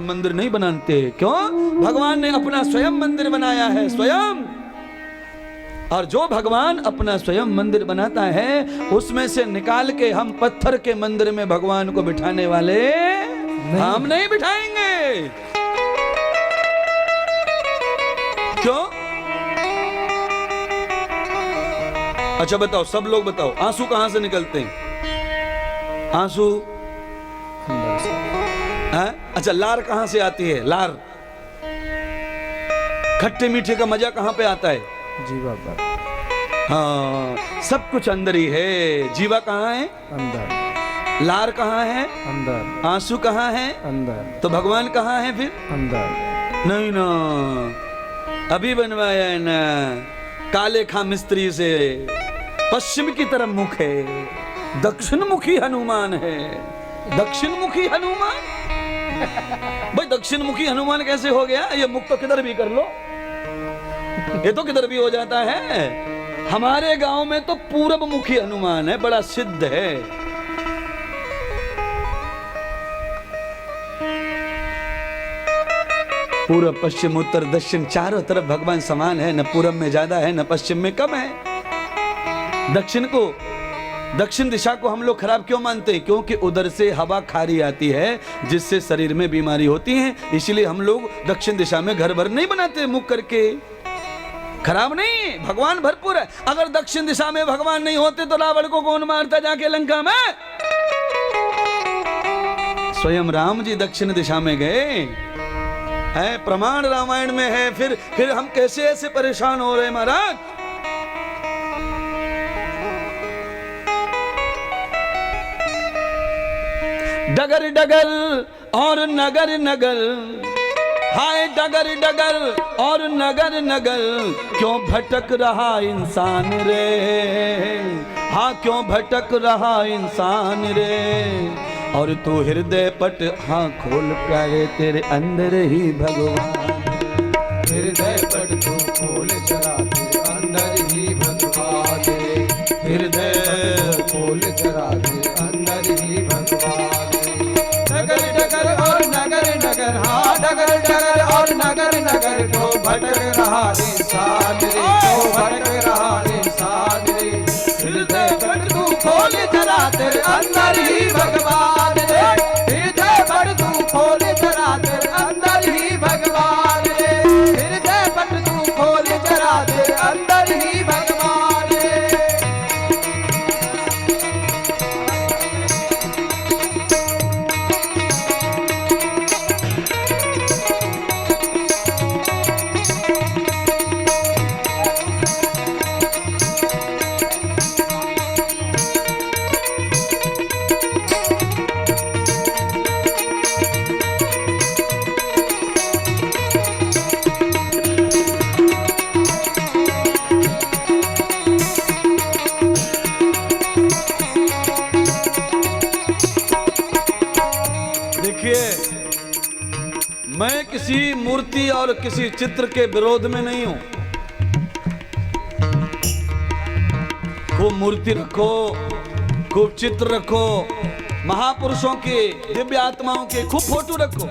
मंदिर नहीं बनाते। क्यों? भगवान ने अपना स्वयं मंदिर बनाया है, स्वयं। और जो भगवान अपना स्वयं मंदिर बनाता है उसमें से निकाल के हम पत्थर के मंदिर में भगवान को बिठाने वाले हम नहीं बिठाएंगे। क्यों? अच्छा बताओ, सब लोग बताओ, आंसू कहां से निकलते हैं? आंसू अच्छा, लार कहां से आती है? लार, खट्टे मीठे का मजा कहां पे आता है? जीवा पर। हाँ, सब कुछ अंदर ही है। जीवा कहाँ है? अंदर। लार कहाँ है? अंदर। आंसू कहाँ है? अंदर। तो भगवान कहाँ है फिर? अंदर। नहीं ना, अभी बनवाया है ना काले खा मिस्त्री से। पश्चिम की तरफ मुख है, दक्षिण मुखी हनुमान है। दक्षिण मुखी हनुमान? भाई दक्षिण मुखी हनुमान कैसे हो गया? ये मुख तो किधर भी कर लो, ये तो किधर भी हो जाता है। हमारे गांव में तो पूरब मुखी हनुमान है, बड़ा सिद्ध है। पूरब पश्चिम उत्तर दक्षिण चारों तरफ भगवान समान है, न पूरब में ज्यादा है न पश्चिम में कम है। दक्षिण दिशा को हम लोग खराब क्यों मानते हैं? क्योंकि उधर से हवा खारी आती है जिससे शरीर में बीमारी होती है, इसलिए हम लोग दक्षिण दिशा में घर भर नहीं बनाते मुख करके। खराब नहीं, भगवान भरपूर है। अगर दक्षिण दिशा में भगवान नहीं होते तो रावण को कौन मारता जाके लंका में? स्वयं राम जी दक्षिण दिशा में गए है, प्रमाण रामायण में है। फिर हम कैसे ऐसे परेशान हो रहे महाराज? डगर डगर और नगर नगर, हाय डगर डगर और नगर नगर, क्यों भटक रहा इंसान रे? हाँ क्यों भटक रहा इंसान रे? और तू हृदय पट हाँ खोल प्यारे, तेरे अंदर ही भगवान। हृदय पट तू खोल जरा, तेरे अंदर ही भगवान। हृदय खोल जरा, तेरे अंदर ही भगवान। डगर डगर और नगर नगर, हाँ डगर डगर और नगर नगर, क्यों भटक रहा इंसान रे? क्यों भटक रहा इंसान रे? हृदय पट तू खोल जरा, तेरे अंदर ही भगवान रे। हृदय पट तू खोल जरा, तेरे अंदर ही भगवान रे। हृदय पट तू खोल जरा, तेरे अंदर ही भगवान रे। मैं किसी मूर्ति और किसी चित्र के विरोध में नहीं हूं। खूब मूर्ति रखो, खूब चित्र रखो, महापुरुषों के, दिव्य आत्माओं के खूब फोटो रखो,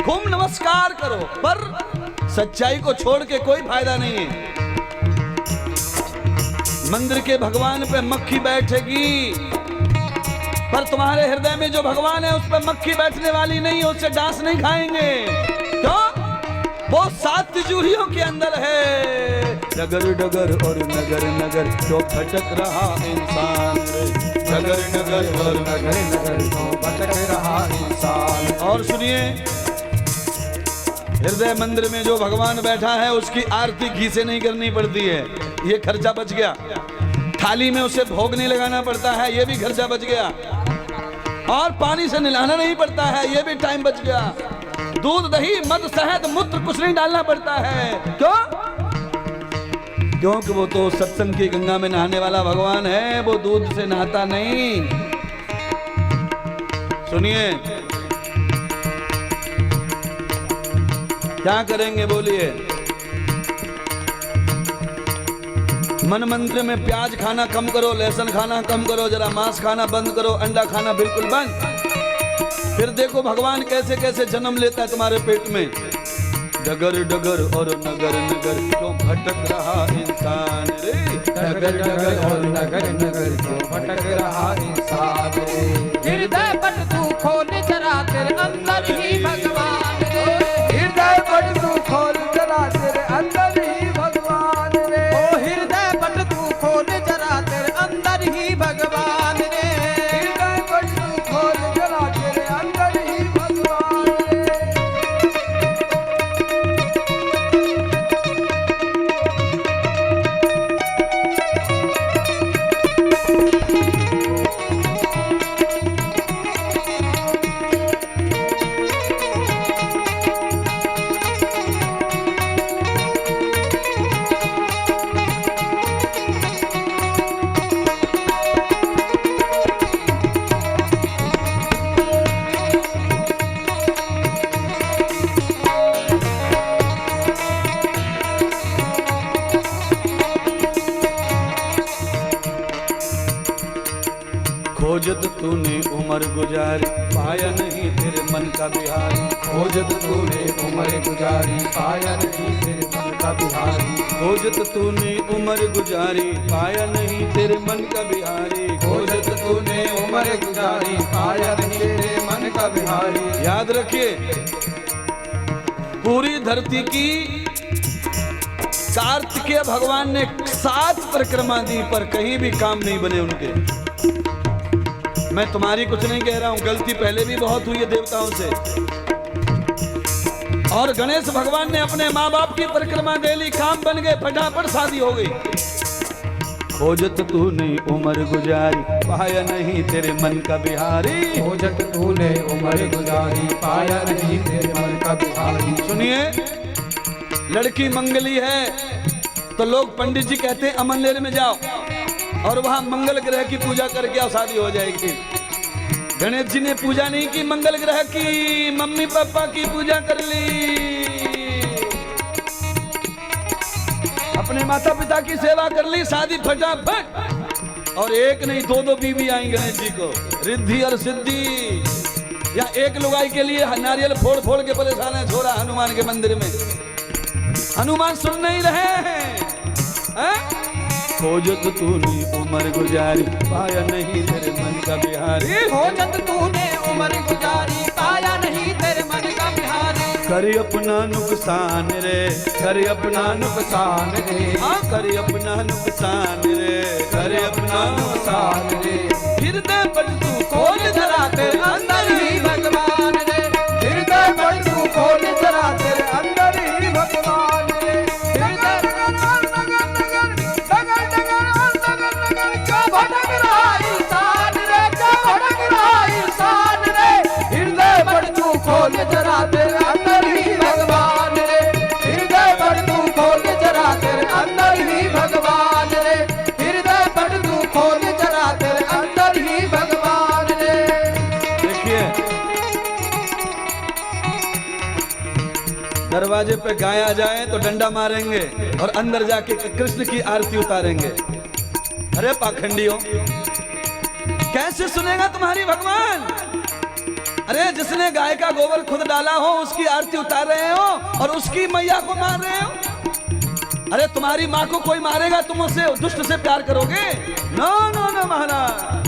खूब नमस्कार करो, पर सच्चाई को छोड़ के कोई फायदा नहीं है। मंदिर के भगवान पे मक्खी बैठेगी, पर तुम्हारे हृदय में जो भगवान है उस पर मक्खी बैठने वाली नहीं है, उससे डांस नहीं खाएंगे। क्यों? वो 7 तिजोरियों के अंदर है। डगर डगर और नगर नगर, क्यों भटक रहा इंसान रे? डगर डगर और नगर नगर, क्यों भटक रहा इंसान। और सुनिए, हृदय मंदिर में जो भगवान बैठा है उसकी आरती घी से नहीं करनी पड़ती है, ये खर्चा बच गया। थाली में उसे भोग नहीं लगाना पड़ता है, ये भी खर्चा बच गया। और पानी से नहलाना नहीं पड़ता है, ये भी टाइम बच गया। दूध दही मध शहद मूत्र कुछ नहीं डालना पड़ता है। क्यों? क्योंकि वो तो सत्संग की गंगा में नहाने वाला भगवान है, वो दूध से नहाता नहीं। सुनिए, क्या करेंगे बोलिए? मन मंत्र में प्याज खाना कम करो, लहसुन खाना कम करो, जरा मांस खाना बंद करो, अंडा खाना बिल्कुल बंद। फिर देखो भगवान कैसे कैसे जन्म लेता है तुम्हारे पेट में। डगर डगर और नगर नगर क्यों भटक रहा इंसान रे। डगर डगर और नगर नगर क्यों भटक रहा इंसान रे। हृदय पट तू खोल जरा तेरे अंदर ही भगवान रे। हृदय पट तू खोल जरा तेरे अंदर ही भगवान रे। ओ हृदय पट तू खोल जरा तेरे अंदर ही भगवान रे। हृदय पट तू खोल जरा तेरे अंदर ही भगवान रे। खोजत तूने उम्र गुजारी पाया नहीं तेरे मन का बिहारी। खोजत तूने उम्र गुजारी पाया नहीं तेरे मन का बिहारी। खोजत तूने उम्र गुजारी पाया नहीं तेरे मन का बिहारी। खोजत तूने उम्र गुजारी पाया नहीं तेरे मन का बिहारी। याद रखिए पूरी धरती की कार्तिकेय भगवान ने 7 परिक्रमा दी पर कहीं भी काम नहीं बने उनके। मैं तुम्हारी कुछ नहीं कह रहा हूं, गलती पहले भी बहुत हुई है देवताओं से। और गणेश भगवान ने अपने माँ बाप की परिक्रमा दे ली, काम बन गए, फटाफट शादी हो गई। खोजत तूने उम्र गुजारी पाया नहीं तेरे मन का बिहारी। खोजत तूने उम्र गुजारी पाया नहीं तेरे मन का बिहारी। सुनिए, लड़की मंगली है तो लोग पंडित जी कहते हैं अमनलेर में जाओ और वहां मंगल ग्रह की पूजा करके आओ, शादी हो जाएगी। गणेश जी ने पूजा नहीं की मंगल ग्रह की, मम्मी पापा की पूजा कर ली, अपने माता पिता की सेवा कर ली, शादी फटाफट। और एक नहीं 2-2 बीवी आई गणेश जी को, रिद्धि और सिद्धि। या एक लुगाई के लिए नारियल फोड़ फोड़ के परेशान है छोरा हनुमान के मंदिर में। हनुमान सुन नहीं रहे हैं। खोजत तूने उम्र गुजारी पाया नहीं तेरे मन का बिहारी। खोजत तूने उम्र गुजारी पाया नहीं तेरे मन का बिहारी। कर अपना नुकसान रे, कर अपना नुकसान रे। हाँ कर अपना नुकसान रे, कर अपना नुकसान रे। हृदय पट तू खोल जरा तेरे अंदर ही भगवान रे। हृदय पट तू खोल जरा तेरे अंदर ही भगवान रे। हृदय भटक रहा इंसान रे, क्या भटक रहा इंसान रे। हृदय पट तू खोल जरा तेरे अंदर ही भगवान रे। हृदय पट तू खोल जरा तेरे अंदर ही भगवान रे। हृदय पट तू खोल जरा तेरे अंदर ही भगवान रे। देखिए, दरवाजे पे गाय आ जाए तो डंडा मारेंगे और अंदर जाके कृष्ण की आरती उतारेंगे। अरे पाखंडियों, कैसे सुनेगा तुम्हारी भगवान? अरे जिसने गाय का गोबर खुद डाला हो उसकी आरती उतार रहे हो और उसकी मैया को मार रहे हो। अरे तुम्हारी माँ को कोई मारेगा, तुम उसे दुष्ट से प्यार करोगे? नो नो नो महाराज।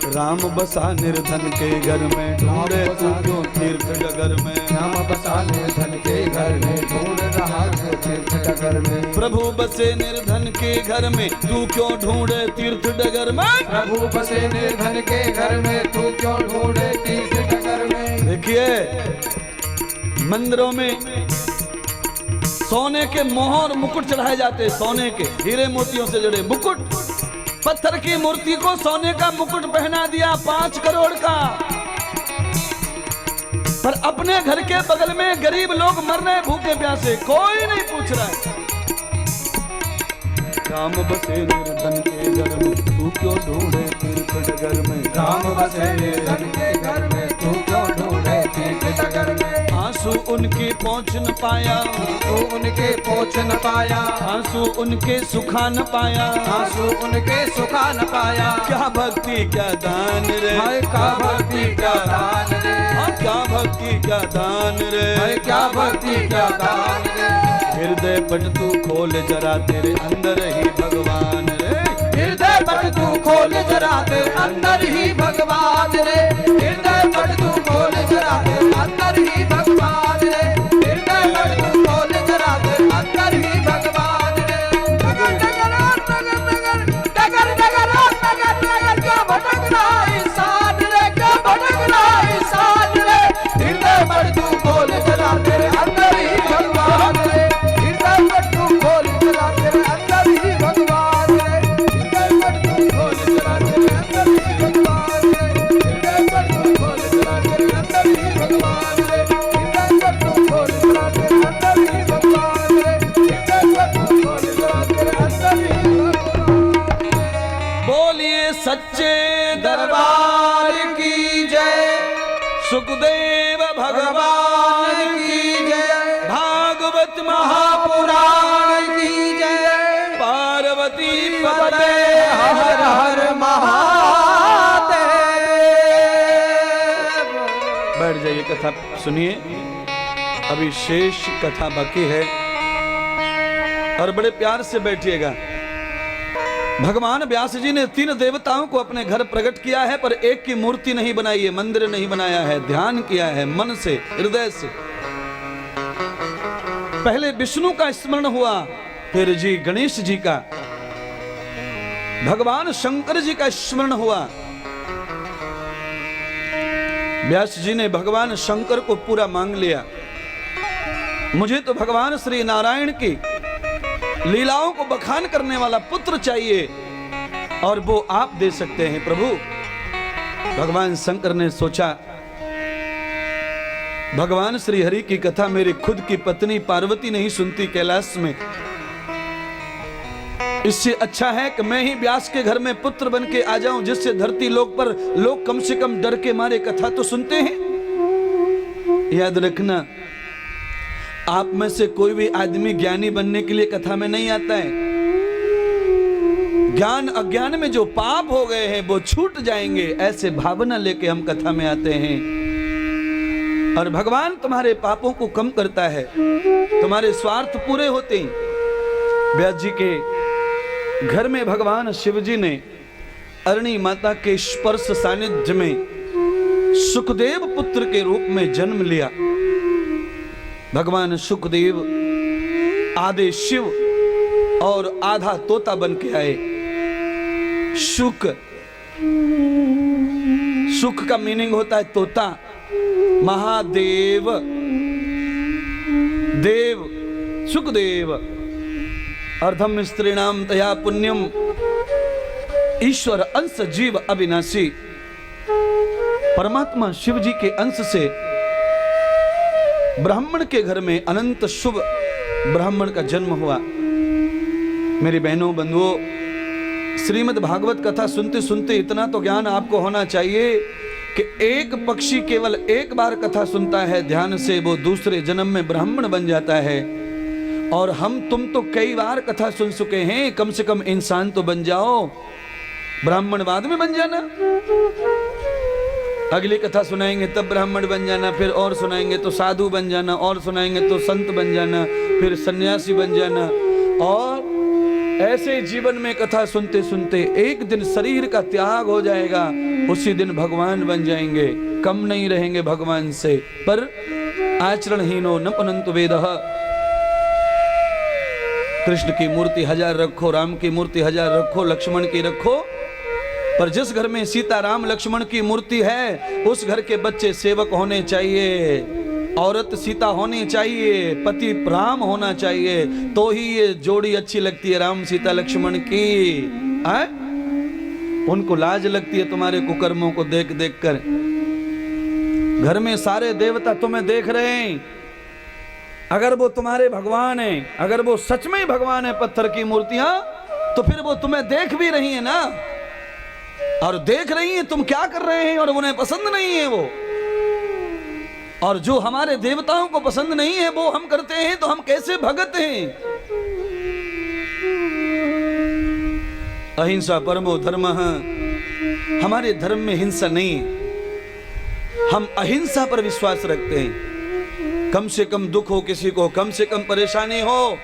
राम बसा निर्धन के घर में, ढूंढे तू क्यों तीर्थ डगर में। राम बसा निर्धन के घर में, ढूंढ रहा है तीर्थ डगर में। प्रभु बसे निर्धन के घर में, तू क्यों ढूंढे तीर्थ डगर में। प्रभु बसे निर्धन के घर में, तू क्यों ढूंढे तीर्थ डगर में। देखिए, मंदिरों में सोने के मोहर मुकुट चढ़ाए जाते हैं, सोने के हीरे मोतियों से जड़े मुकुट। पत्थर की मूर्ति को सोने का मुकुट पहना दिया 5 करोड़ का। पर अपने घर के बगल में गरीब लोग मर रहे भूखे प्यासे, कोई नहीं पूछ रहा है। राम बसे निर्धन के घर में, तू क्यों ढूंढे तीर्थ डगर में। राम बसे निर्धन के घर में, तू क्यों ढूंढे तीर्थ डगर में। आंसू आंसू उनके पहुँच न पाया, तो उनके पहुँच न पाया, आंसू उनके सुखा न पाया, आंसू उनके सुखा न पाया। क्या भक्ति क्या दान रे, हाय क्या भक्ति क्या दान रे, हाँ क्या भक्ति क्या दान रे, हाय क्या भक्ति क्या दान रे। हृदय पट तू खोल जरा तेरे अंदर ही भगवान रे, हृदय पट तू खोल जरा तेरे अंदर ही भगवान रे, हृदय पट तू खोल जरा तेरे अंदर ही भगवान रे, हृदय पट तू खोल जरा तेरे अंदर ही भगवान रे। डगर डगर डगर डगर डगर डगर डगर क्या भटक रहा इंसान रे, क्या भटक रहा इंसान रे। हृदय पट तू खोल जरा तेरे अंदर ही भगवान रे, हृदय पट तू खोल जरा तेरे अंदर ही भगवान रे, हृदय पट तू खोल जरा तेरे अंदर ही भगवान रे, हृदय पट तू खोल जरा तेरे अंदर ही भगवान रे, हृदय पट तू खोल जरा तेरे अंदर ही भगवान रे, हृदय पट तू खोल जरा तेरे अंदर ही भगवान। बोलिए सच्चे दरबार की जय, सुखदेव भगवान भगवान की जय, भागवत महापुराण की जय, पार्वती पते हर हर महादेव। बैठ जाइए, कथा सुनिए, अभी शेष कथा बाकी है और बड़े प्यार से बैठिएगा। भगवान व्यास जी ने 3 देवताओं को अपने घर प्रकट किया है, पर एक की मूर्ति नहीं बनाई है, मंदिर नहीं बनाया है, ध्यान किया है मन से, हृदय से। पहले विष्णु का स्मरण हुआ, फिर जी गणेश जी का, भगवान शंकर जी का स्मरण हुआ। व्यास जी ने भगवान शंकर को पूरा मांग लिया, मुझे तो भगवान श्री नारायण की लीलाओं को बखान करने वाला पुत्र चाहिए और वो आप दे सकते हैं प्रभु। भगवान शंकर ने सोचा, भगवान श्री हरि की कथा मेरी खुद की पत्नी पार्वती नहीं सुनती कैलाश में, इससे अच्छा है कि मैं ही व्यास के घर में पुत्र बन के आ जाऊं, जिससे धरती लोक पर लोग कम से कम डर के मारे कथा तो सुनते हैं। याद रखना, आप में से कोई भी आदमी ज्ञानी बनने के लिए कथा में नहीं आता है। ज्ञान अज्ञान में जो पाप हो गए हैं वो छूट जाएंगे, ऐसे भावना लेके हम कथा में आते हैं। और भगवान तुम्हारे पापों को कम करता है, तुम्हारे स्वार्थ पूरे होते हैं। व्यास जी के घर में भगवान शिव जी ने अरणी माता के स्पर्श सानिध्य में सुखदेव पुत्र के रूप में जन्म लिया। भगवान सुखदेव आधे शिव और आधा तोता बन के आए। सुख का मीनिंग होता है तोता, महादेव, देव सुखदेव, अर्धम स्त्रीणाम तया पुण्यम, ईश्वर अंश जीव अविनाशी। परमात्मा शिव जी के अंश से ब्राह्मण के घर में अनंत शुभ ब्राह्मण का जन्म हुआ। मेरी बहनों बंधुओं, श्रीमद् भागवत कथा सुनते सुनते इतना तो ज्ञान आपको होना चाहिए कि एक पक्षी केवल एक बार कथा सुनता है ध्यान से, वो दूसरे जन्म में ब्राह्मण बन जाता है। और हम तुम तो कई बार कथा सुन चुके हैं, कम से कम इंसान तो बन जाओ, ब्राह्मण बाद में बन जाना। अगली कथा सुनाएंगे तब ब्राह्मण बन जाना, फिर और सुनाएंगे तो साधु बन जाना, और सुनाएंगे तो संत बन जाना, फिर सन्यासी बन जाना। और ऐसे जीवन में कथा सुनते सुनते एक दिन शरीर का त्याग हो जाएगा, उसी दिन भगवान बन जाएंगे, कम नहीं रहेंगे भगवान से। पर आचरणहीनो न पुनन्तु वेदः। कृष्ण की मूर्ति 1000 रखो, राम की मूर्ति 1000 रखो, लक्ष्मण की रखो, पर जिस घर में सीता राम लक्ष्मण की मूर्ति है उस घर के बच्चे सेवक होने चाहिए, औरत सीता होनी चाहिए, पति राम होना चाहिए, तो ही ये जोड़ी अच्छी लगती है राम सीता लक्ष्मण की। आए? उनको लाज लगती है तुम्हारे कुकर्मों को देख देख कर। घर में सारे देवता तुम्हें देख रहे हैं, अगर वो तुम्हारे भगवान हैं, अगर वो सच में ही भगवान है पत्थर की मूर्तियां, तो फिर वो तुम्हें देख भी रही है ना, और देख रही हैं तुम क्या कर रहे हैं, और उन्हें पसंद नहीं है वो। और जो हमारे देवताओं को पसंद नहीं है वो हम करते हैं तो हम कैसे भगत हैं? अहिंसा परमो धर्मः, हमारे धर्म में हिंसा नहीं है। हम अहिंसा पर विश्वास रखते हैं। कम से कम दुख हो किसी को, कम से कम परेशानी हो,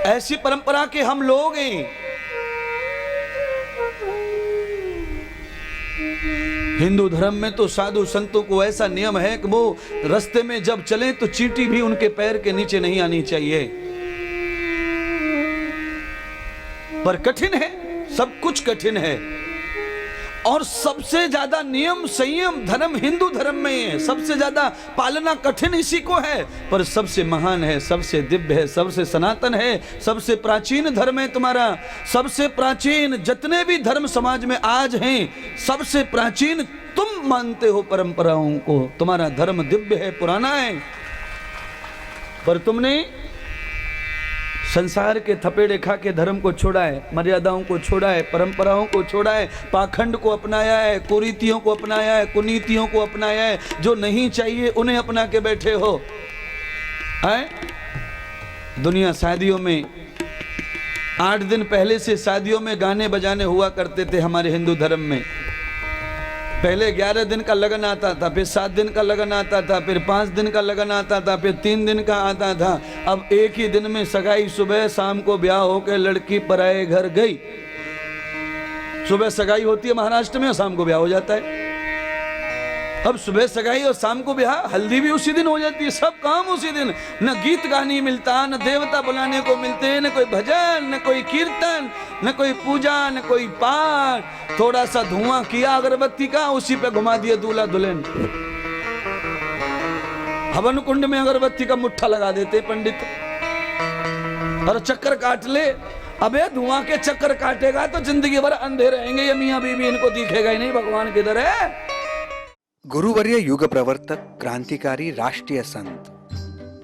ऐसी परंपरा के हम लोग हैं। हिंदू धर्म में तो साधु संतों को ऐसा नियम है कि वो रास्ते में जब चले तो चींटी भी उनके पैर के नीचे नहीं आनी चाहिए। पर कठिन है, सब कुछ कठिन है। और सबसे ज्यादा नियम संयम धर्म हिंदू धर्म में है। सबसे ज्यादा पालना कठिन इसी को है, पर सबसे महान है, सबसे दिव्य है, सबसे सनातन है, सबसे प्राचीन धर्म है तुम्हारा। सबसे प्राचीन जितने भी धर्म समाज में आज हैं, सबसे प्राचीन तुम मानते हो परंपराओं को। तुम्हारा धर्म दिव्य है, पुराना है, पर तुमने संसार के थपेड़े खा के धर्म को छोड़ा है, मर्यादाओं को छोड़ा है, परंपराओं को छोड़ा है, पाखंड को अपनाया है, कुरीतियों को अपनाया है, कुनीतियों को अपनाया है। जो नहीं चाहिए उन्हें अपना के बैठे हो। दुनिया शादियों में 8 दिन पहले से शादियों में गाने बजाने हुआ करते थे हमारे हिंदू धर्म में। पहले 11 दिन का लगन आता था, फिर 7 दिन का लगन आता था, फिर 5 दिन का लगन आता था, फिर 3 दिन का आता था। अब एक ही दिन में सगाई, सुबह शाम को ब्याह होकर लड़की पराए घर गई। सुबह सगाई होती है महाराष्ट्र में और शाम को ब्याह हो जाता है। अब सुबह सगाई और शाम को ब्याह, हल्दी भी उसी दिन हो जाती है, सब काम उसी दिन। न गीत गाने मिलता, न देवता बुलाने को मिलते, न कोई भजन, न कोई कीर्तन, न कोई पूजा, न कोई पाठ। थोड़ा सा धुआं किया अगरबत्ती का, उसी पे घुमा दिया दूल्हा दुल्हन। हवन कुंड में अगरबत्ती का मुट्ठा लगा देते पंडित और चक्कर काट ले। अबे धुआं के चक्कर काटेगा तो जिंदगी भर अंधे रहेंगे ये मियां बीवी, इनको दिखेगा ही नहीं भगवान किधर है। गुरुवर्य युग प्रवर्तक क्रांतिकारी राष्ट्रीय संत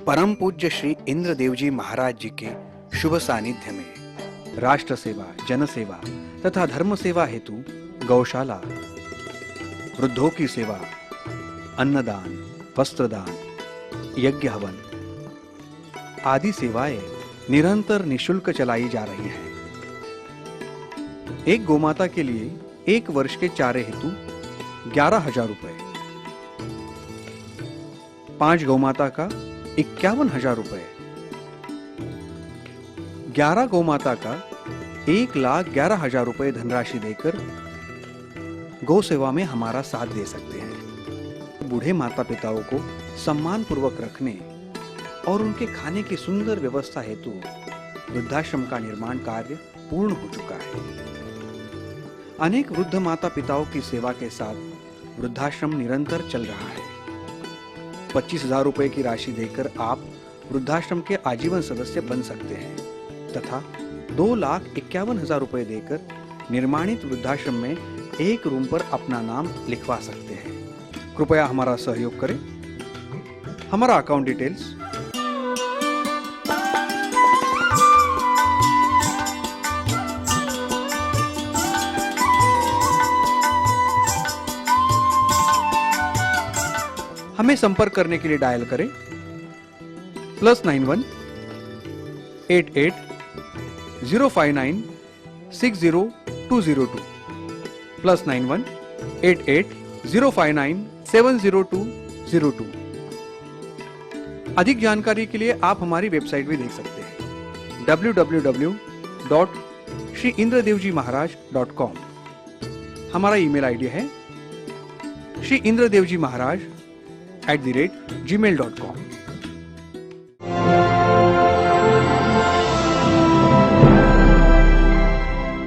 परम पूज्य श्री इंद्रदेव जी महाराज जी के शुभ सानिध्य में राष्ट्र सेवा, जन सेवा तथा धर्म सेवा हेतु गौशाला, वृद्धों की सेवा, अन्नदान, वस्त्रदान, यज्ञ हवन आदि सेवाएं निरंतर निशुल्क चलाई जा रही हैं। एक गोमाता के लिए 1 वर्ष के चारे हेतु 11,000 रुपए, 5 गौमाता का 51,000 रुपए, 11 गौमाता का 1,11,000 रुपए धनराशि देकर गौ सेवा में हमारा साथ दे सकते हैं। बूढ़े माता पिताओं को सम्मान पूर्वक रखने और उनके खाने की सुंदर व्यवस्था हेतु वृद्धाश्रम का निर्माण कार्य पूर्ण हो चुका है। अनेक वृद्ध माता पिताओं की सेवा के साथ वृद्धाश्रम निरंतर चल रहा है। 25,000 रुपए की राशि देकर आप वृद्धाश्रम के आजीवन सदस्य बन सकते हैं तथा 2,51,000 रुपए देकर निर्माणित वृद्धाश्रम में 1 रूम पर अपना नाम लिखवा सकते हैं। कृपया हमारा सहयोग करें। हमारा अकाउंट डिटेल्स हमें संपर्क करने के लिए डायल करें +91 88 059 60202 +91 88 059 70202। अधिक जानकारी के लिए आप हमारी वेबसाइट भी देख सकते हैं www.shriindradevjimaharaj.com। हमारा ईमेल आईडी है shriindradevjimaharaj@gmail.com।